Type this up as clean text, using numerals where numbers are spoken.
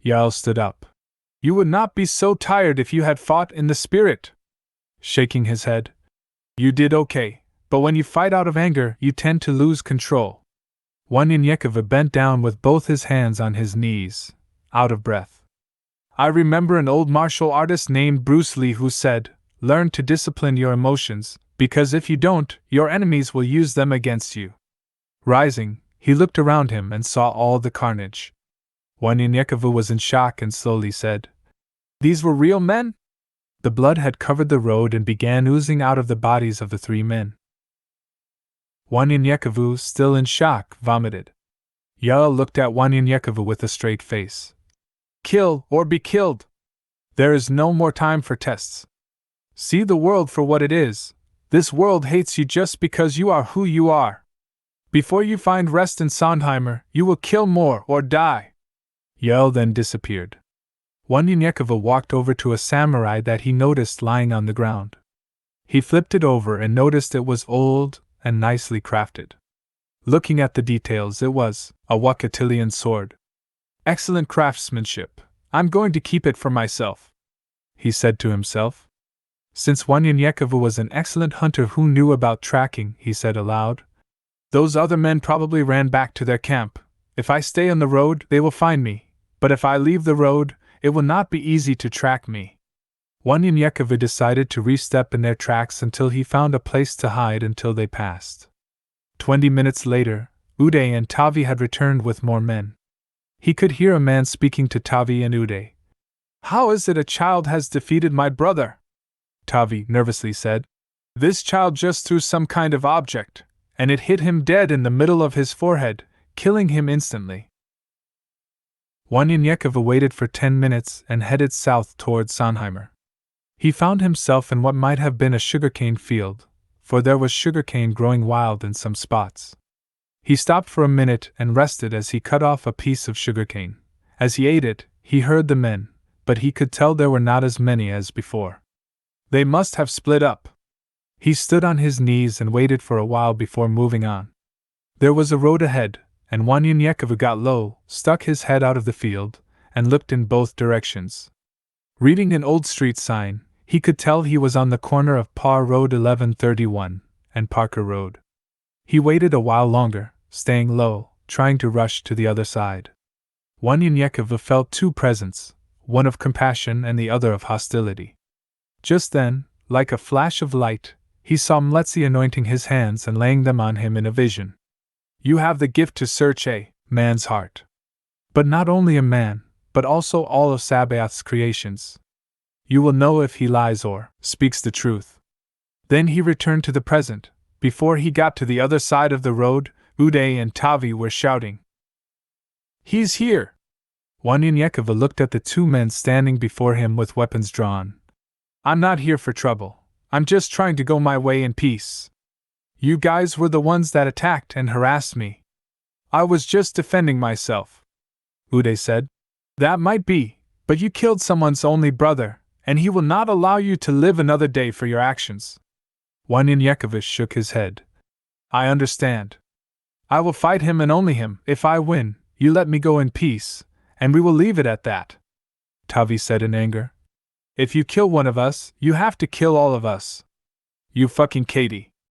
Jarl stood up. You would not be so tired if you had fought in the spirit. Shaking his head. You did okay, but when you fight out of anger, you tend to lose control. One Inyekova bent down with both his hands on his knees, out of breath. I remember an old martial artist named Bruce Lee who said, learn to discipline your emotions, because if you don't, your enemies will use them against you. Rising, he looked around him and saw all the carnage. One Inyekova was in shock and slowly said, these were real men? The blood had covered the road and began oozing out of the bodies of the 3 men. One Inyekova, still in shock, vomited. Jarl looked at One Inyekova with a straight face. Kill or be killed. There is no more time for tests. See the world for what it is. This world hates you just because you are who you are. Before you find rest in Sondheimer, you will kill more or die. Jarl then disappeared. One Inyekova walked over to a samurai that he noticed lying on the ground. He flipped it over and noticed it was old and nicely crafted. Looking at the details, it was a Wakatilian sword. Excellent craftsmanship. I'm going to keep it for myself, he said to himself. Since One Inyekova was an excellent hunter who knew about tracking, he said aloud. Those other men probably ran back to their camp. If I stay on the road, they will find me. But if I leave the road, it will not be easy to track me. One Inyekova decided to re-step in their tracks until he found a place to hide until they passed. 20 minutes later, Uday and Tavi had returned with more men. He could hear a man speaking to Tavi and Uday. How is it a child has defeated my brother? Tavi nervously said. This child just threw some kind of object, and it hit him dead in the middle of his forehead, killing him instantly. One Inyekova waited for 10 minutes and headed south toward Sondheimer. He found himself in what might have been a sugarcane field, for there was sugarcane growing wild in some spots. He stopped for a minute and rested as he cut off a piece of sugarcane. As he ate it, he heard the men, but he could tell there were not as many as before. They must have split up. He stood on his knees and waited for a while before moving on. There was a road ahead, and One Inyekova got low, stuck his head out of the field, and looked in both directions. Reading an old street sign, he could tell he was on the corner of Parr Road 1131 and Parker Road. He waited a while longer, staying low, trying to rush to the other side. One Inyekova felt 2 presence, one of compassion and the other of hostility. Just then, like a flash of light, he saw Mletsi anointing his hands and laying them on him in a vision. You have the gift to search a man's heart. But not only a man, but also all of Sabaoth's creations. You will know if he lies or speaks the truth. Then he returned to the present. Before he got to the other side of the road, Uday and Tavi were shouting. He's here! One Inyekova looked at the 2 men standing before him with weapons drawn. I'm not here for trouble. I'm just trying to go my way in peace. You guys were the ones that attacked and harassed me. I was just defending myself, Uday said. That might be, but you killed someone's only brother, and he will not allow you to live another day for your actions. One Inyekova shook his head. I understand. I will fight him and only him. If I win, you let me go in peace, and we will leave it at that, Tavi said in anger. If you kill one of us, you have to kill all of us. You fucking Katie.